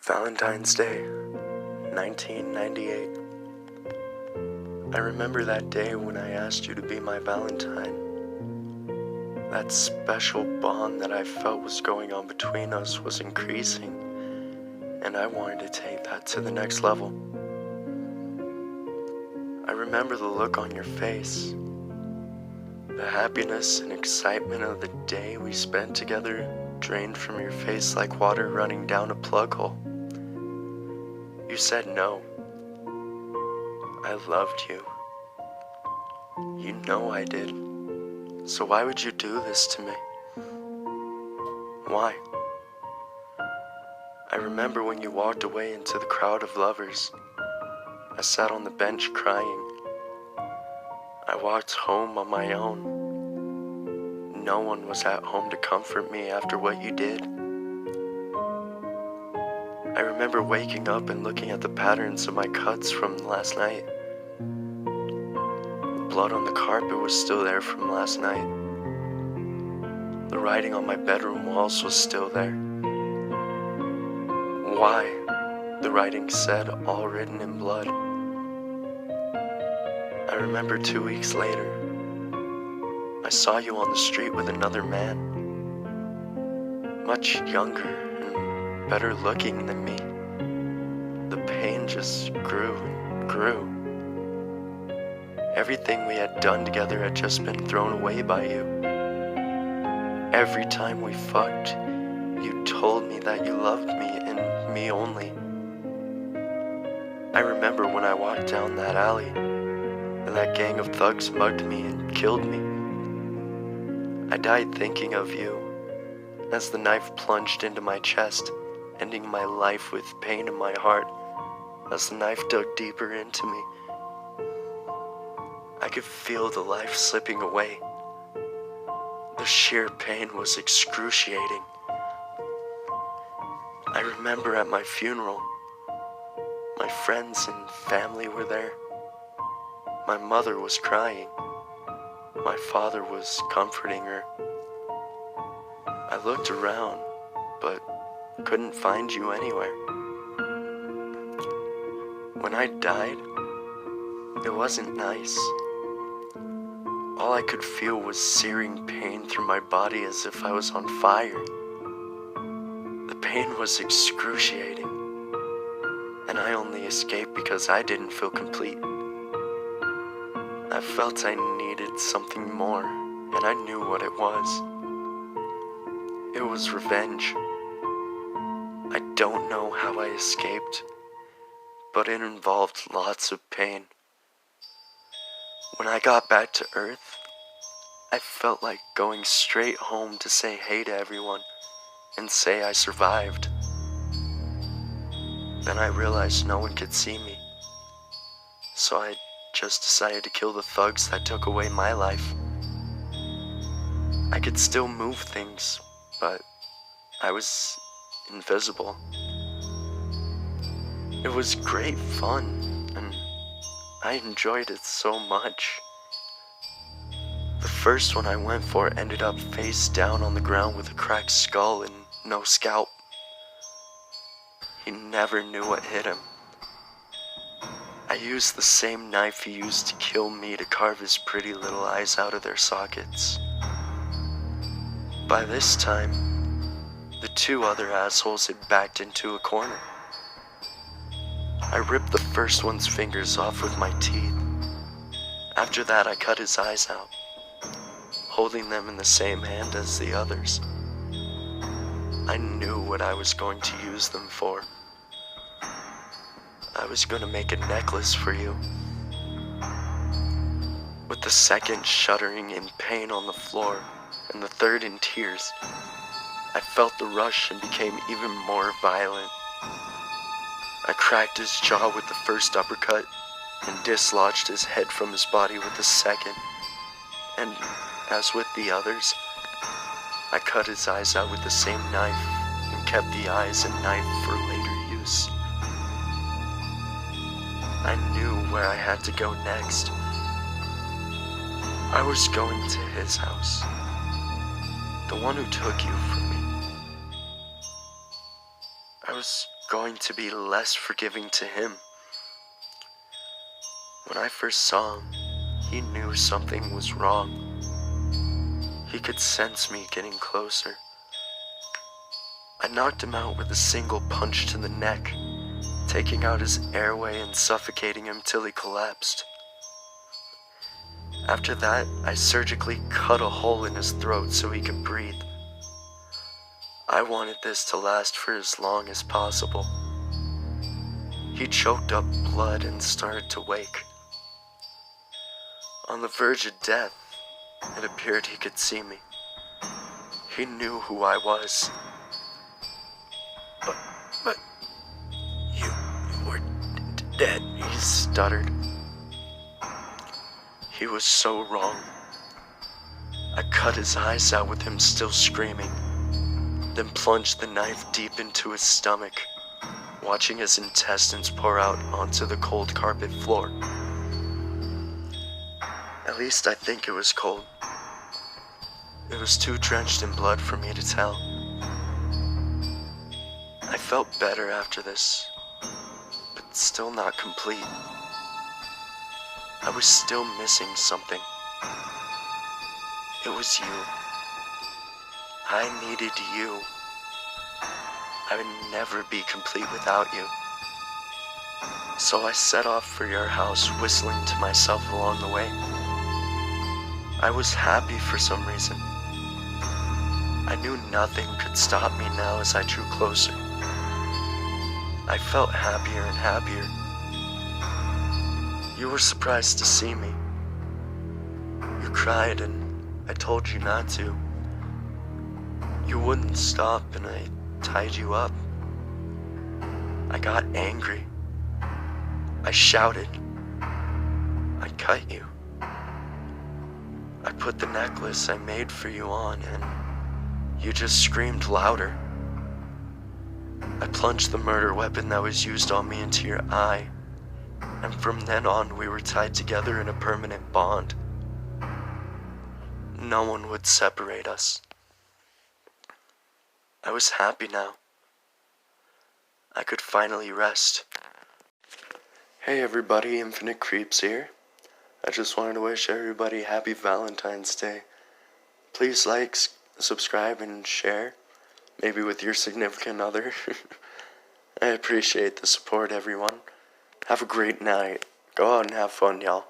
Valentine's Day, 1998. I remember that day when I asked you to be my Valentine. That special bond that I felt was going on between us was increasing, and I wanted to take that to the next level. I remember the look on your face, the happiness and excitement of the day we spent together drained from your face like water running down a plug hole. You said no. I loved you. You know I did. So why would you do this to me? Why? I remember when you walked away into the crowd of lovers. I sat on the bench crying. I walked home on my own. No one was at home to comfort me after what you did. I remember waking up and looking at the patterns of my cuts from last night. The blood on the carpet was still there from last night. The writing on my bedroom walls was still there. Why? The writing said, all written in blood. I remember 2 weeks later, I saw you on the street with another man, much younger and better looking than me. The pain just grew and grew. Everything we had done together had just been thrown away by you. Every time we fucked, you told me that you loved me and me only. I remember when I walked down that alley and that gang of thugs mugged me and killed me. I died thinking of you as the knife plunged into my chest, ending my life with pain in my heart as the knife dug deeper into me. I could feel the life slipping away. The sheer pain was excruciating. I remember at my funeral, my friends and family were there. My mother was crying. My father was comforting her. I looked around, but couldn't find you anywhere. When I died, it wasn't nice. All I could feel was searing pain through my body as if I was on fire. The pain was excruciating, and I only escaped because I didn't feel complete. I felt I needed something more, and I knew what it was. It was revenge. I don't know how I escaped, but it involved lots of pain. When I got back to Earth, I felt like going straight home to say hey to everyone and say I survived. Then I realized no one could see me, so I just decided to kill the thugs that took away my life. I could still move things, but I was invisible. It was great fun, and I enjoyed it so much. The first one I went for ended up face down on the ground with a cracked skull and no scalp. He never knew what hit him. I used the same knife he used to kill me to carve his pretty little eyes out of their sockets. By this time, the two other assholes had backed into a corner. I ripped the first one's fingers off with my teeth. After that, I cut his eyes out, holding them in the same hand as the others. I knew what I was going to use them for. I was going to make a necklace for you. With the second shuddering in pain on the floor and the third in tears, I felt the rush and became even more violent. I cracked his jaw with the first uppercut and dislodged his head from his body with the second. And as with the others, I cut his eyes out with the same knife and kept the eyes and knife for later use. I knew where I had to go next. I was going to his house, the one who took you from me. I was going to be less forgiving to him. When I first saw him, he knew something was wrong. He could sense me getting closer. I knocked him out with a single punch to the neck, taking out his airway and suffocating him till he collapsed. After that, I surgically cut a hole in his throat so he could breathe. I wanted this to last for as long as possible. He choked up blood and started to wake. On the verge of death, it appeared he could see me. He knew who I was. But you were dead, he stuttered. He was so wrong. I cut his eyes out with him still screaming, then plunged the knife deep into his stomach, watching his intestines pour out onto the cold carpet floor. At least I think it was cold. It was too drenched in blood for me to tell. I felt better after this, but still not complete. I was still missing something. It was you. I needed you. I would never be complete without you. So I set off for your house, whistling to myself along the way. I was happy for some reason. I knew nothing could stop me now as I drew closer. I felt happier and happier. You were surprised to see me. You cried and I told you not to. You wouldn't stop and I tied you up. I got angry. I shouted. I cut you. I put the necklace I made for you on and you just screamed louder. I plunged the murder weapon that was used on me into your eye, and from then on we were tied together in a permanent bond. No one would separate us. I was happy now. I could finally rest. Hey everybody, Infinite Creeps here. I just wanted to wish everybody happy Valentine's Day. Please like, subscribe, and share. Maybe with your significant other. I appreciate the support, everyone. Have a great night. Go out and have fun, y'all.